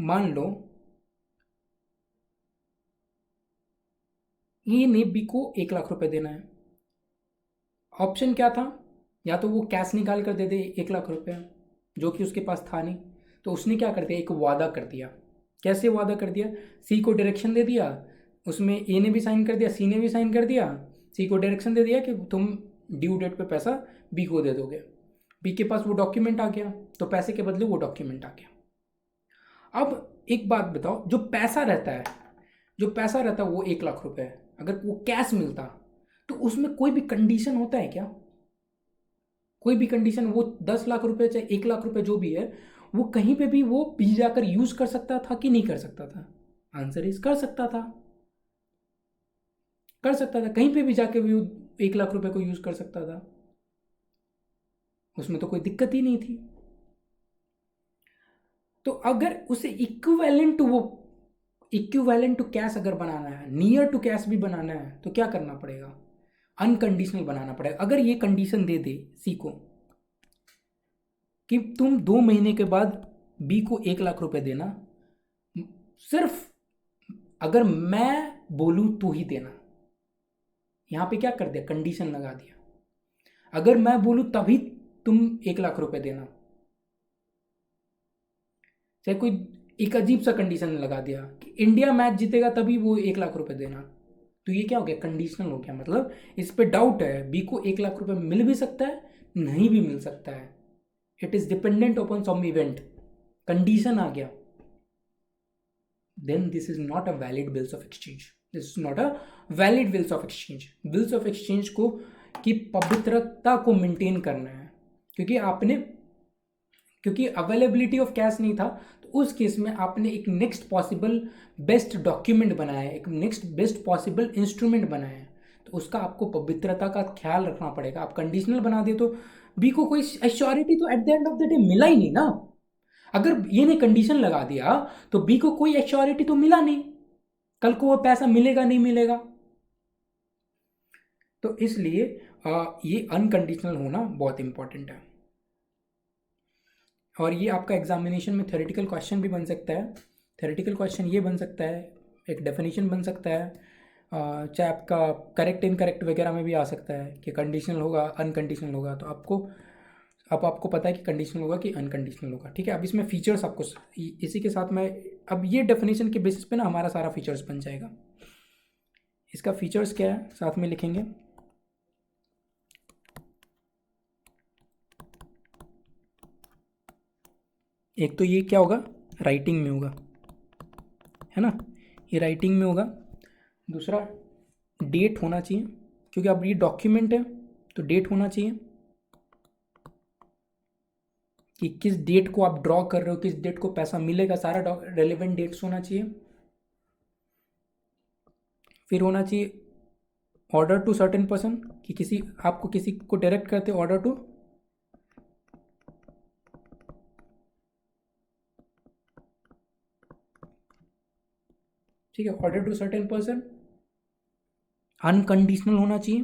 मान लो ए ने बी को 1 लाख रुपए देना है, ऑप्शन क्या था, या तो वो कैश निकाल कर दे दे 1 लाख रुपए, जो कि उसके पास था नहीं, तो उसने क्या कर दिया, एक वादा कर दिया। कैसे वादा कर दिया, सी को डायरेक्शन दे दिया, उसमें ए ने भी साइन कर दिया, सी ने भी साइन कर दिया, सी को डायरेक्शन दे दिया कि तुम ड्यू डेट पे पैसा बी को दे दोगे, बी के पास वो डॉक्यूमेंट आ गया, तो पैसे के बदले वो डॉक्यूमेंट आ गया। अब एक बात बताओ, जो पैसा रहता है, जो पैसा रहता है वो 1 लाख रुपए है, अगर वो कैश मिलता तो उसमें कोई भी कंडीशन होता है क्या, कोई भी कंडीशन, वो 10 लाख रुपए चाहे 1 लाख रुपए जो भी है, वो कहीं पे भी वो पी जाकर यूज कर सकता था कि नहीं कर सकता था, आंसर इज कर सकता था, कर सकता था, कहीं पे भी जाके भी 1 लाख रुपए को यूज कर सकता था, उसमें तो कोई दिक्कत ही नहीं थी। तो अगर उसे इक्विवेलेंट टू वो, इक्विवेलेंट टू कैश अगर बनाना है, नियर टू कैश भी बनाना है, तो क्या करना पड़ेगा, अनकंडीशनल बनाना पड़ेगा। अगर ये कंडीशन दे दे सी को कि तुम 2 महीने के बाद बी को 1 लाख रुपए देना, सिर्फ अगर मैं बोलूं तो ही देना, यहां पे क्या कर दिया, कंडीशन लगा दिया, अगर मैं बोलूं तभी तुम 1 लाख रुपए देना, चाहे कोई एक अजीब सा कंडीशन लगा दिया कि इंडिया मैच जीतेगा तभी वो 1 लाख रुपए देना, तो ये क्या हो गया, कंडीशनल हो गया, मतलब इस पे डाउट है, बी को 1 लाख रुपए मिल भी सकता है, नहीं भी मिल सकता है, it is dependent upon some event, condition आ गया, then this is not a valid bills of exchange, this is not a valid bills of exchange. Bills of exchange को की पवित्रता को मेंटेन करना है, क्योंकि अवेलेबिलिटी ऑफ कैश नहीं था, तो उस केस में आपने एक नेक्स्ट पॉसिबल बेस्ट डॉक्यूमेंट बनाया है, एक नेक्स्ट बेस्ट पॉसिबल इंस्ट्रूमेंट बनाया है, तो उसका आपको पवित्रता का ख्याल रखना पड़ेगा। आप कंडीशनल बना दिए तो बी को कोई एश्योरिटी तो at the end of the day मिला ही नहीं ना, अगर ये ने कंडीशन लगा दिया तो बी को कोई एश्योरिटी तो मिला नहीं, कल को वो पैसा मिलेगा नहीं मिलेगा, तो इसलिए ये अनकंडीशनल होना बहुत इंपॉर्टेंट है। और ये आपका एग्जामिनेशन में थ्योरेटिकल क्वेश्चन भी बन सकता है, थ्योरेटिकल क्वेश्चन ये बन सकता है, एक डेफिनेशन बन सकता है, चाहे आपका करेक्ट इनकरेक्ट वगैरह में भी आ सकता है कि कंडीशनल होगा अनकंडीशनल होगा, तो आपको पता है कि कंडीशनल होगा कि अनकंडीशनल होगा, ठीक है। अब इसमें फीचर्स आपको इसी के साथ में, अब ये डेफिनेशन के बेसिस पे ना हमारा सारा फीचर्स बन जाएगा। इसका फीचर्स क्या है साथ में लिखेंगे, एक तो ये क्या होगा, राइटिंग में होगा, है ना, ये राइटिंग में होगा। दूसरा डेट होना चाहिए, क्योंकि अब ये डॉक्यूमेंट है तो डेट होना चाहिए कि किस डेट को आप ड्रॉ कर रहे हो, किस डेट को पैसा मिलेगा, सारा रेलिवेंट डेट्स होना चाहिए। फिर होना चाहिए ऑर्डर टू सर्टेन पर्सन, कि किसी आपको किसी को डायरेक्ट करते ऑर्डर टू, ठीक है, order to certain person. Unconditional होना चाहिए,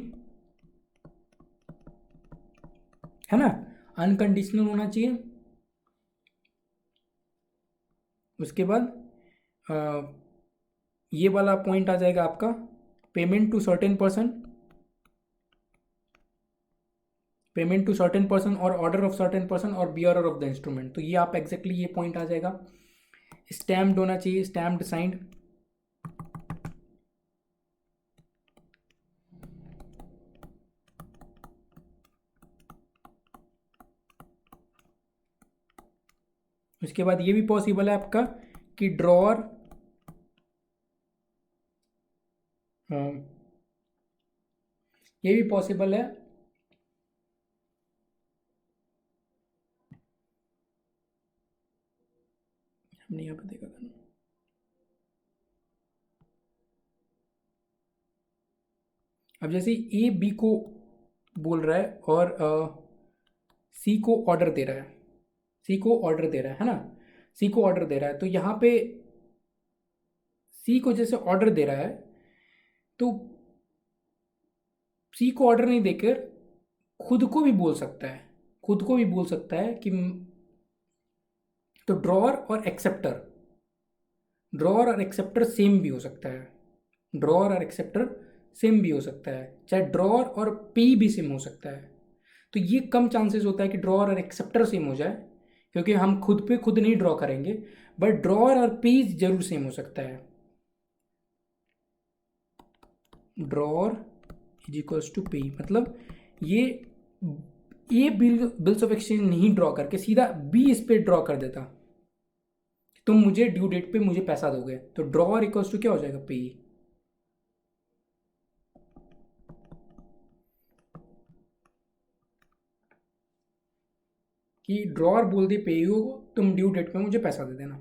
है ना, अनकंडीशनल होना चाहिए। उसके बाद ये वाला पॉइंट आ जाएगा आपका payment to certain person, payment to certain person और ऑर्डर ऑफ सर्टेन पर्सन और बियरर ऑफ द इंस्ट्रूमेंट। तो ये आप एग्जैक्टली ये पॉइंट आ जाएगा। स्टैम्प्ड होना चाहिए, स्टैम्प्ड साइंड। उसके बाद ये भी पॉसिबल है आपका कि ड्रॉअर ये भी पॉसिबल है हमने यहाँ पे देखा था ना। अब जैसे ए बी को बोल रहा है और सी को ऑर्डर दे रहा है, सी को ऑर्डर दे रहा है ना, सी को ऑर्डर दे रहा है, तो यहाँ पे सी को जैसे ऑर्डर दे रहा है तो सी को ऑर्डर नहीं देकर खुद को भी बोल सकता है, खुद को भी बोल सकता है कि, तो ड्रॉअर और एक्सेप्टर, ड्रॉअर और एक्सेप्टर सेम भी हो सकता है, ड्रॉअर और एक्सेप्टर सेम भी हो सकता है, चाहे ड्रॉअर और पे भी सेम हो सकता है। तो ये कम चांसेस होता है कि ड्रॉअर और एक्सेप्टर सेम हो जाए, क्योंकि हम खुद पे खुद नहीं ड्रॉ करेंगे, बट ड्रॉअर और पे जरूर सेम हो सकता है। ड्रॉअर इज इक्वल्स टू पे, मतलब ये ए बिल्स ऑफ एक्सचेंज नहीं ड्रॉ करके सीधा बी इस पे ड्रॉ कर देता, तुम मुझे ड्यू डेट पे मुझे पैसा दोगे, तो ड्रॉअर इक्वल्स टू क्या हो जाएगा, पे। कि ड्रॉअर बोल दे पे को तुम ड्यू डेट पे मुझे पैसा दे देना,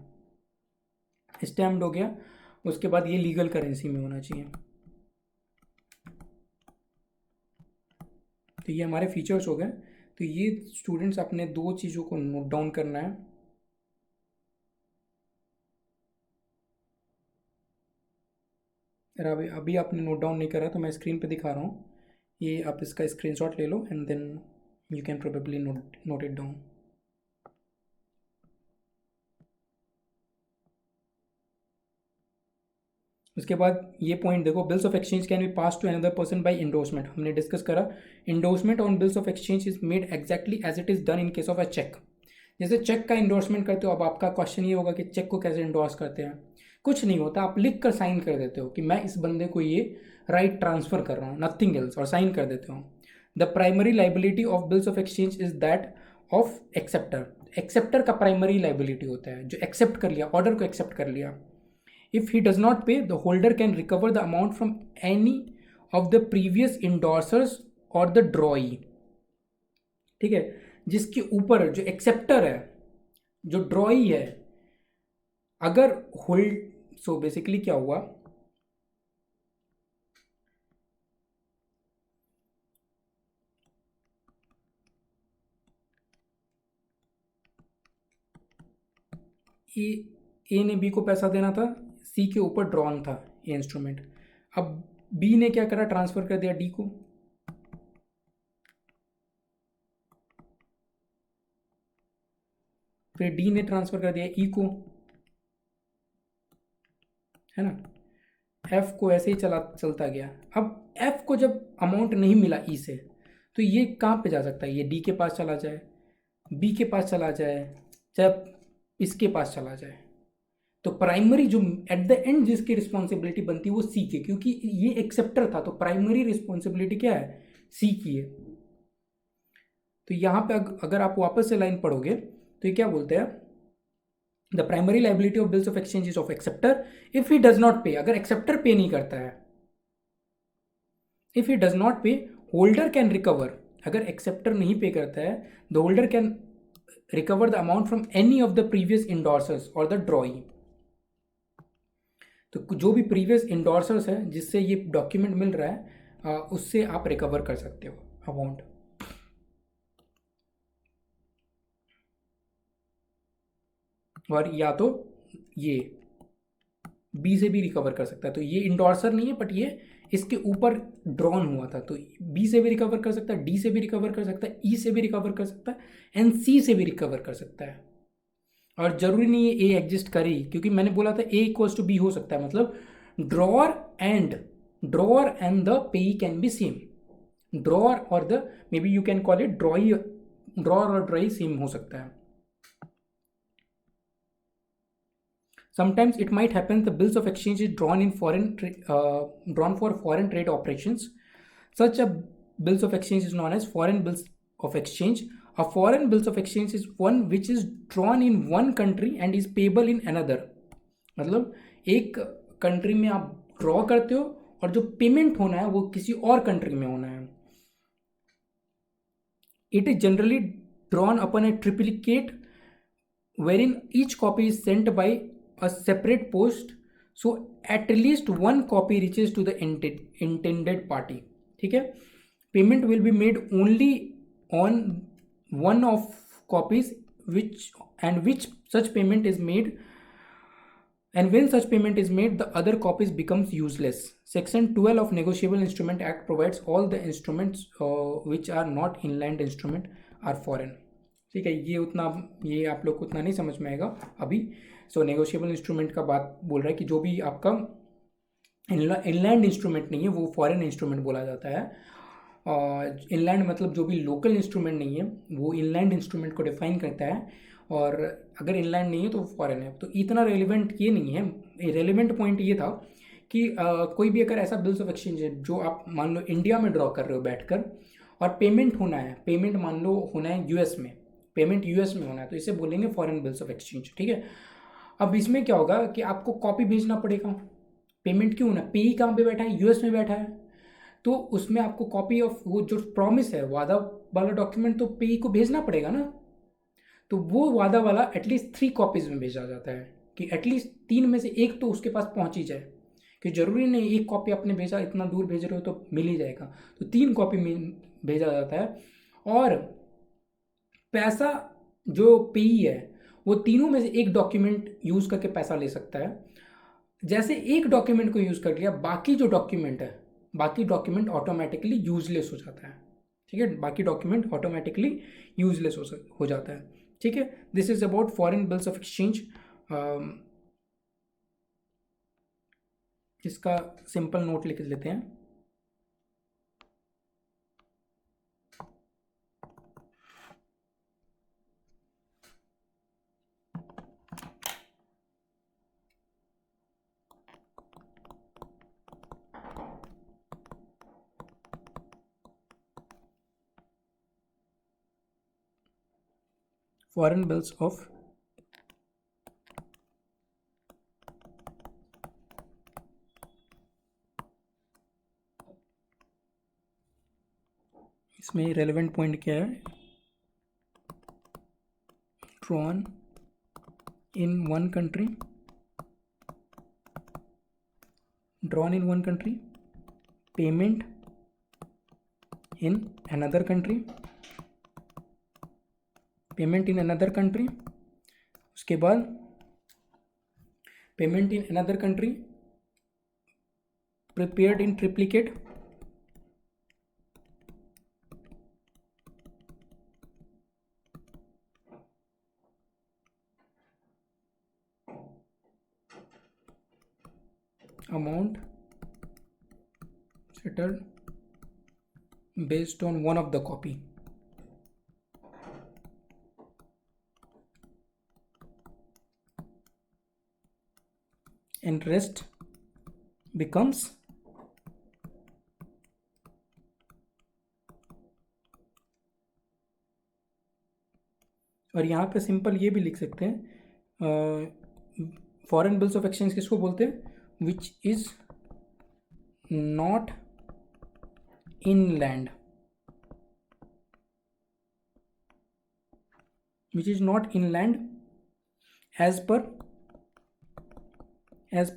स्टैम्प्ड हो गया। उसके बाद ये लीगल करेंसी में होना चाहिए। तो ये हमारे फीचर्स हो गए। तो ये स्टूडेंट्स अपने दो चीज़ों को नोट डाउन करना है। अगर अभी आपने नोट डाउन नहीं करा तो मैं स्क्रीन पे दिखा रहा हूँ, ये आप इसका स्क्रीनशॉट ले लो and then you can probably note it down. उसके बाद ये पॉइंट देखो, bills of exchange can be pass to another person by endorsement. हमने डिस्कस करा endorsement on bills of exchange is made exactly as it is done in case of a cheque. जैसे cheque का endorsement करते हो, अब आपका question ये होगा कि चेक को कैसे इंडोर्स करते हैं। कुछ नहीं होता, आप लिख कर साइन कर देते हो कि मैं इस बंदे को ये राइट ट्रांसफर कर रहा हूँ, नथिंग एल्स, और साइन कर देते हो। The primary liability of bills of exchange is that of acceptor. Acceptor का प्राइमरी लाइबिलिटी होता है, जो एक्सेप्ट कर लिया, ऑर्डर को एक्सेप्ट कर लिया। If he does not pay, the holder can recover the amount from any of the previous endorsers or the drawee। ठीक है, जिसके ऊपर जो एक्सेप्टर है, जो ड्रॉई है, अगर होल्ड, सो बेसिकली क्या हुआ, ए ने बी को पैसा देना था, सी के ऊपर ड्रॉन था ये इंस्ट्रूमेंट। अब बी ने क्या करा, ट्रांसफर कर दिया डी को, फिर डी ने ट्रांसफर कर दिया ई को, है ना, एफ को ऐसे ही चलता गया। अब एफ को जब अमाउंट नहीं मिला ई से, तो ये कहाँ पे जा सकता है, ये डी के पास चला जाए, बी के पास चला जाए, चाहे इसके पास चला जाए। तो प्राइमरी जो एट द एंड जिसकी रिस्पॉन्सिबिलिटी बनती है वो सी की, क्योंकि ये एक्सेप्टर था, तो प्राइमरी रिस्पॉन्सिबिलिटी क्या है, सी की है। तो यहाँ पे अगर आप वापस से लाइन पढ़ोगे तो ये क्या बोलते हैं, the primary liability of bills of exchange is of acceptor if he does not pay, अगर एक्सेप्टर पे नहीं करता है, if he does not pay holder can recover, अगर एक्सेप्टर नहीं पे करता है the holder can recover the amount from any of the previous endorsers और the ड्रॉई। तो जो भी प्रीवियस इंडोर्सर्स है जिससे ये डॉक्यूमेंट मिल रहा है उससे आप रिकवर कर सकते हो अमाउंट। और या तो ये बी से भी रिकवर कर सकता है, तो ये इंडोर्सर नहीं है बट ये इसके ऊपर ड्रॉन हुआ था, तो बी से भी रिकवर कर सकता है, डी से भी रिकवर कर सकता है, ई से भी रिकवर कर सकता है, एंड सी से भी रिकवर कर सकता है। और जरूरी नहीं है ए एग्जिस्ट करे, क्योंकि मैंने बोला था ए इक्वल्स टू बी हो सकता है, मतलब ड्रॉअर एंड द पेई कैन बी सेम, ड्रॉअर और the may be you can call it ड्रॉई, drawer और ड्रॉई सेम हो सकता है। Sometimes it might happen the bills of exchange is drawn for foreign trade operations. Such a bills of exchange is known as foreign bills of exchange. A foreign bills of exchange is one which is drawn in one country and is payable in another. मतलब एक country में आप draw करते हो और जो payment होना है वो किसी और कंट्री में होना है। It is generally drawn upon a triplicate wherein each copy is sent by a separate post, so at least one copy reaches to the intended party। ठीक है, payment will be made only on one of copies which such payment is made, and when such payment is made the other copies becomes useless। Section 12 of Negotiable Instrument Act provides all the instruments which are not inland instrument are foreign। ठीक है, ये आप लोग को उतना नहीं समझ में आएगा अभी। सो नेगोशिएबल इंस्ट्रूमेंट का बात बोल रहा है कि जो भी आपका इनलैंड इंस्ट्रूमेंट नहीं है वो फॉरेन इंस्ट्रूमेंट बोला जाता है। इनलैंड मतलब जो भी लोकल इंस्ट्रूमेंट नहीं है वो इनलैंड इंस्ट्रूमेंट को डिफाइन करता है, और अगर इनलैंड नहीं है तो फॉरेन है। तो इतना रेलिवेंट ये नहीं है, रेलिवेंट पॉइंट ये था कि कोई भी अगर ऐसा बिल्स ऑफ एक्सचेंज है जो आप मान लो इंडिया में ड्रॉ कर रहे हो बैठकर, और पेमेंट होना है, पेमेंट मान लो होना है यूएस में, पेमेंट यूएस में होना है, तो इसे बोलेंगे फॉरेन बिल्स ऑफ एक्सचेंज। ठीक है, अब इसमें क्या होगा कि आपको कॉपी भेजना पड़ेगा, पेमेंट क्यों ना, पेई कहाँ पे बैठा है, यूएस में बैठा है, तो उसमें आपको कॉपी ऑफ वो जो प्रॉमिस है वादा वाला डॉक्यूमेंट तो पेई को भेजना पड़ेगा ना, तो वो वादा वाला एटलीस्ट 3 कॉपीज में भेजा जाता है कि एटलीस्ट 3 में से एक तो उसके पास पहुंच ही जाए, कि जरूरी नहीं एक कॉपी आपने भेजा, इतना दूर भेज रहे हो तो मिल ही जाएगा, तो 3 कॉपी में भेजा जाता है। और पैसा जो पेई है वो तीनों में से एक डॉक्यूमेंट यूज करके पैसा ले सकता है। जैसे एक डॉक्यूमेंट को यूज कर लिया, बाकी जो डॉक्यूमेंट है, बाकी डॉक्यूमेंट ऑटोमेटिकली यूजलेस हो जाता है। ठीक है, बाकी डॉक्यूमेंट ऑटोमेटिकली यूजलेस हो जाता है। ठीक है, this is about foreign bills of exchange. इसका सिंपल नोट लिख लेते हैं। फॉरेन बिल्स ऑफ इसमें रेलेवेंट पॉइंट क्या है, drawn in one country, drawn in one country, payment in another country, payment in another country, उसके बाद payment in another country prepared in triplicate, amount settled based on one of the copy, and rest becomes और यहाँ पे simple ये भी लिख सकते हैं फॉरेन बिल्स ऑफ एक्सचेंज किसको बोलते हैं? Which is not inland, which is not inland as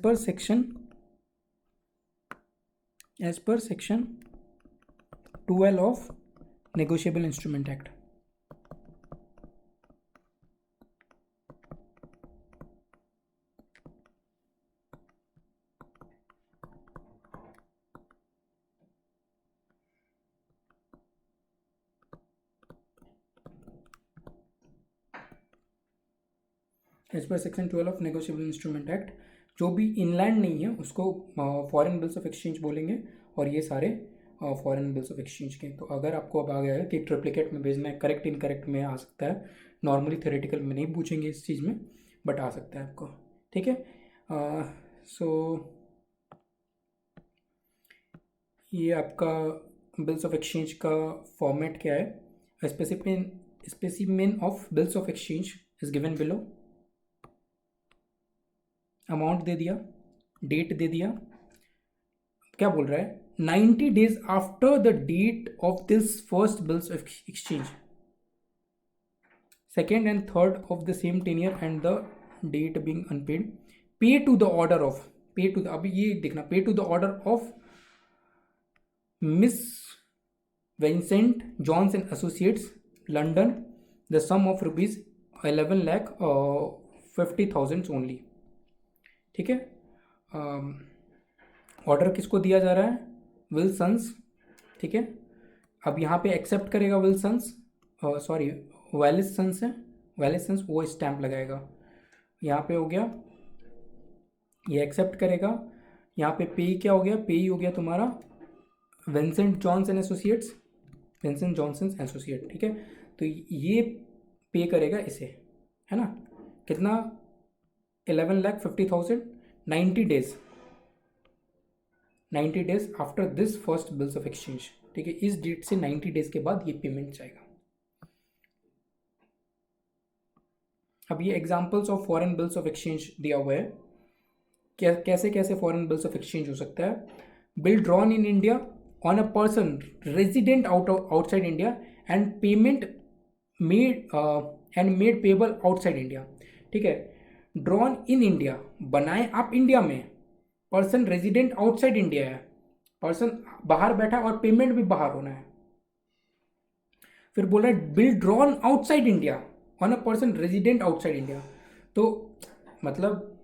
per section 12 of negotiable instrument act. As per section 12 of negotiable instrument act, जो भी इनलैंड नहीं है उसको फॉरेन बिल्स ऑफ एक्सचेंज बोलेंगे, और ये सारे फॉरेन बिल्स ऑफ एक्सचेंज के। तो अगर आपको अब आ गया है कि ट्रिप्लिकेट में भेजना है, करेक्ट इनकरेक्ट में आ सकता है, नॉर्मली थ्योरेटिकल में नहीं पूछेंगे इस चीज़ में, बट आ सकता है आपको, ठीक है। सो ये आपका बिल्स ऑफ एक्सचेंज का फॉर्मेट क्या है? Specimen of bills of exchange is given below, amount दे दिया, डेट दे दिया, क्या बोल रहा है? 90 days after the date of this first bills of exchange, second and third of the same tenor and the date being unpaid, pay to the order of, pay to the, अभी ये देखना, pay to the order of Miss Vincent Johns and associates London, the sum of ₹11,50,000 only, ठीक है। Order किसको दिया जा रहा है? विल्सन्स, ठीक है। अब यहाँ पे एक्सेप्ट करेगा विल्सन्स, सॉरी वेलिसन्स है, वेलिसन्स, वो स्टैम्प लगाएगा, यहाँ पे हो गया, ये एक्सेप्ट करेगा, यहाँ पे पे क्या हो गया? पे ही हो गया तुम्हारा Vincent Johns and associates, Vincent Johnson associate, ठीक है। तो ये पे करेगा इसे, है ना, कितना? 11,50,000, 90 days, 90 days after this first bills of exchange, ठीक है। इस डेट से 90 days के बाद ये पेमेंट जाएगा। अब ये examples of foreign bills of exchange दिया हुआ है, कैसे कैसे फॉरेन बिल्स ऑफ एक्सचेंज हो सकता है? Bill drawn in India on a person resident outside India and payment made payable outside India, ठीक है। ड्रॉन इन इंडिया, बनाए आप इंडिया में, पर्सन रेजिडेंट आउटसाइड इंडिया है, पर्सन बाहर बैठा और पेमेंट भी बाहर होना है। फिर बोल रहा है bill drawn outside India on a person resident outside India, तो मतलब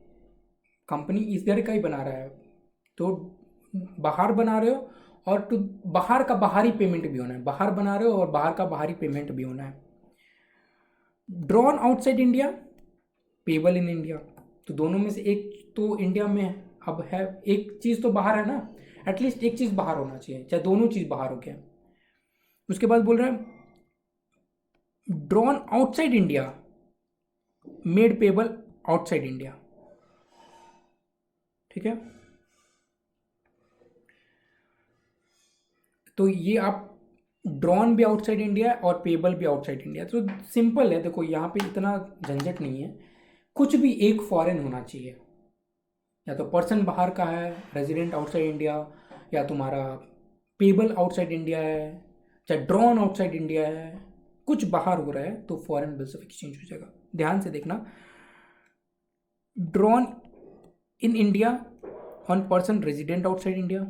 कंपनी इधर का ही बना रहा है, तो बाहर बना रहे हो और तो बाहर का बाहरी पेमेंट भी होना है, बाहर बना रहे हो और बाहर का बाहरी पेमेंट भी होना है। Drawn outside India, payable in India, तो दोनों में से एक तो इंडिया में अब है, एक चीज़ तो बाहर है ना, एटलीस्ट एक चीज़ बाहर होना चाहिए, चाहे दोनों चीज़ बाहर हो गया। उसके बाद बोल रहे हैं drawn outside India made payable outside India, ठीक है। तो ये आप ड्रॉन भी आउटसाइड इंडिया और पेबल भी आउटसाइड इंडिया, तो सिंपल है, देखो यहाँ पे इतना झंझट नहीं है, कुछ भी एक फॉरेन होना चाहिए, या तो पर्सन बाहर का है रेजिडेंट आउटसाइड इंडिया, या तुम्हारा पेबल आउटसाइड इंडिया है, चाहे ड्रॉन आउटसाइड इंडिया है, कुछ बाहर हो रहा है तो फॉरेन बिल्स ऑफ एक्सचेंज हो जाएगा। ध्यान से देखना, drawn in India on person resident outside India,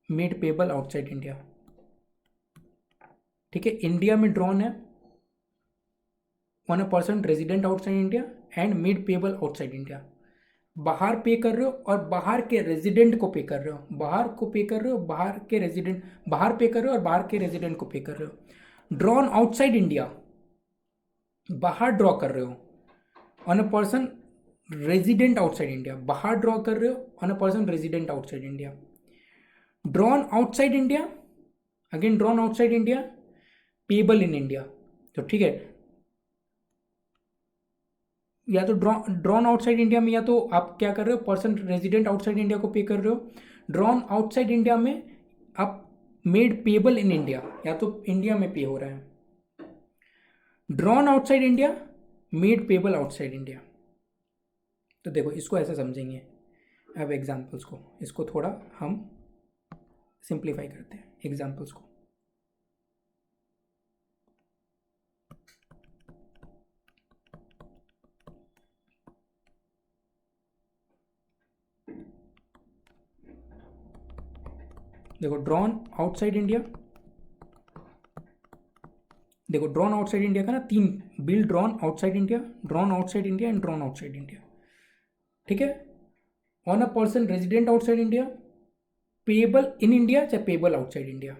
made payable outside India, ठीक है। इंडिया में ड्रॉन है on a person resident outside India and made payable outside India, बाहर पे कर रहे हो और बाहर के रेजिडेंट को पे कर रहे हो, बाहर को पे कर रहे हो, बाहर के रेजिडेंट, बाहर पे कर रहे हो और बाहर के रेजिडेंट को पे कर रहे हो। ड्रॉन आउटसाइड इंडिया, बाहर ड्रॉ कर रहे हो on a person resident outside India, बाहर ड्रॉ कर रहे हो on a person resident outside India. Drawn outside India, again drawn outside India, payable in India, तो ठीक है, या तो ड्रॉन आउटसाइड इंडिया में या तो आप क्या कर रहे हो, पर्सन रेजिडेंट आउटसाइड इंडिया को पे कर रहे हो। ड्रॉन आउटसाइड इंडिया में आप मेड पेबल इन इंडिया, या तो इंडिया में पे हो रहा है। Drawn outside India, made payable outside India, तो ठीक है, या तो ड्रॉन आउटसाइड इंडिया में या तो आप क्या कर रहे हो, पर्सन रेजिडेंट आउटसाइड इंडिया को पे कर रहे हो, ड्रॉन आउटसाइड इंडिया में आप मेड पेबल इन इंडिया, या तो इंडिया में पे हो रहा है। Drawn outside India, made payable outside India, बाहर ड्रॉ कर रहे हो और बाहर के रेजिडेंट को पे कर रहे हो। ड्रॉन आउटसाइड इंडिया, तो देखो इसको ऐसा समझेंगे अब एग्जाम्पल्स को, इसको थोड़ा हम सिंप्लीफाई करते हैं एग्जाम्पल्स को। देखो ड्रॉन आउटसाइड इंडिया, देखो ड्रॉन आउटसाइड इंडिया का ना तीन, bill drawn outside India, drawn outside India and drawn outside India. ठीक है, on a person resident outside India, payable in India चाहे पेबल आउटसाइड इंडिया,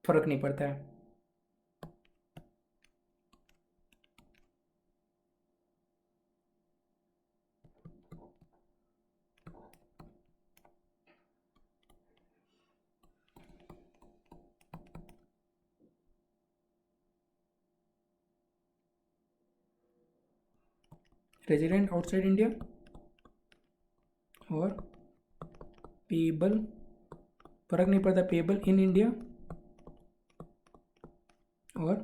फर्क नहीं पड़ता है। रेजिडेंट आउटसाइड इंडिया और पेबल, फर्क नहीं पड़ता, पेबल इन इंडिया और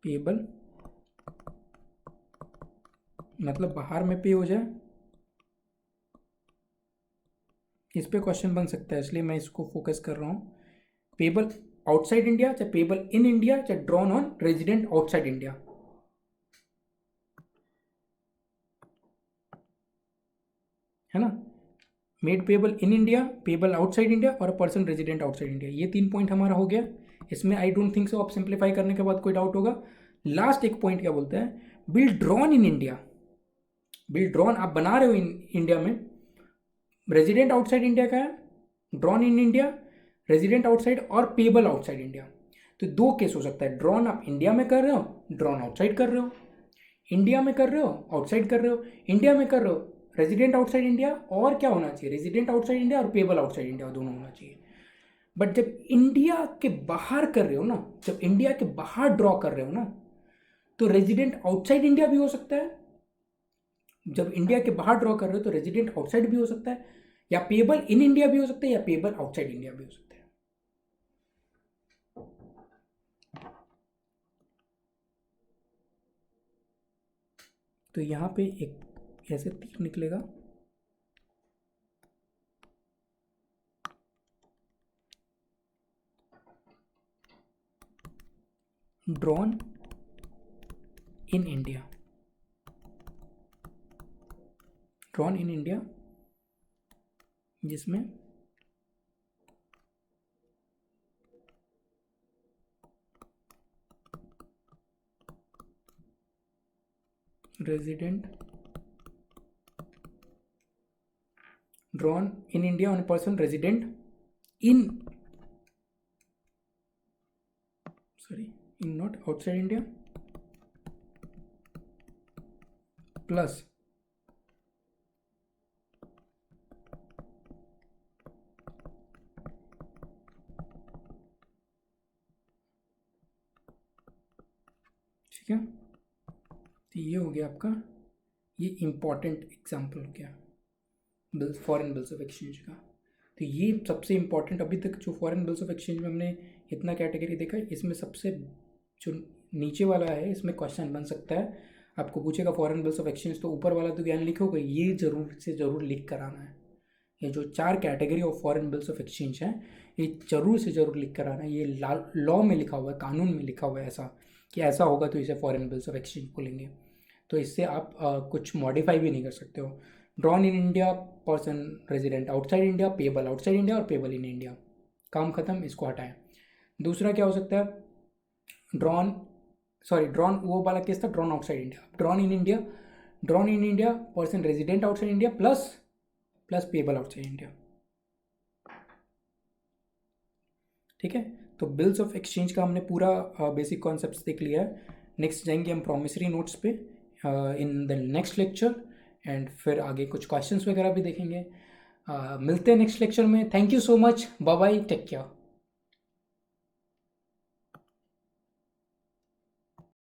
पेबल मतलब बाहर में पे हो जाए, इस पे क्वेश्चन बन सकता है, इसलिए मैं इसको फोकस कर रहा हूँ। पेबल आउटसाइड इंडिया चाहे पेबल इन इंडिया चाहे drawn on resident outside India, है ना। Made payable in India, payable outside India और a person resident outside India, ये 3 पॉइंट हमारा हो गया। इसमें आई डोंट थिंक सो आप सिंप्लीफाई करने के बाद कोई डाउट होगा। लास्ट एक पॉइंट क्या बोलता है, bill drawn in India. Bill drawn आप बना रहे हो इंडिया में, रेजिडेंट आउटसाइड इंडिया का है, drawn in India, resident outside और पेबल आउटसाइड इंडिया। तो 2 केस हो सकता है, ड्रॉन आप इंडिया में कर रहे हो, ड्रॉन आउटसाइड कर रहे हो, इंडिया में कर रहे हो, आउटसाइड कर रहे हो, इंडिया में कर रहे हो, रेजिडेंट आउटसाइड इंडिया और क्या होना चाहिए, रेजिडेंट आउटसाइड इंडिया और पेबल आउटसाइड इंडिया, दोनों होना चाहिए। बट जब इंडिया के बाहर कर रहे हो ना, जब इंडिया के बाहर ड्रॉ कर रहे हो ना, तो रेजिडेंट आउटसाइड इंडिया भी हो सकता है। जब इंडिया के बाहर ड्रॉ कर रहे हो तो रेजिडेंट आउटसाइड भी हो सकता है, या पेबल इन इंडिया भी हो सकता है, या पेबल आउटसाइड इंडिया भी हो सकता है। तो यहां पे एक ऐसे तीर निकलेगा, drawn in India, drawn in India, जिसमें resident, drawn in India on person resident in, sorry in not outside India, plus ठीक है। तो ये हो गया आपका, ये इंपॉर्टेंट एग्जाम्पल हो गया bills, foreign bills of exchange का। तो ये सबसे इंपॉर्टेंट, अभी तक जो फॉरेन बिल्स ऑफ एक्सचेंज में हमने इतना कैटेगरी देखा है, इसमें सबसे जो नीचे वाला है, इसमें क्वेश्चन बन सकता है, आपको पूछेगा फॉरेन बिल्स ऑफ एक्सचेंज, तो ऊपर वाला तो ज्ञान लिखोगे, ये जरूर से ज़रूर लिख कर आना है। ये जो 4 category of foreign bills of exchange हैं, ये जरूर से ज़रूर लिख कर आना है। ये लॉ में लिखा हुआ है, कानून में लिखा हुआ है ऐसा कि ऐसा होगा तो इसे फॉरेन बिल्स ऑफ एक्सचेंज बोलेंगे। तो इससे आप कुछ मॉडिफाई भी नहीं कर सकते हो। Drawn in India, person resident outside India, payable outside India और पेबल इन इंडिया, काम खत्म, इसको हटाएं। दूसरा क्या हो सकता है, ड्रॉन वो वाला केस था drawn outside India, drawn in India, drawn in India person resident outside India plus payable outside India. ठीक है, तो बिल्स ऑफ एक्सचेंज का हमने पूरा बेसिक कॉन्सेप्ट्स देख लिया है। नेक्स्ट जाएंगे हम प्रॉमिसरी नोट्स पे in the next lecture, and फिर आगे कुछ क्वेश्चंस वगैरह भी देखेंगे। मिलते हैं नेक्स्ट लेक्चर में। Thank you so much, bye bye, take care.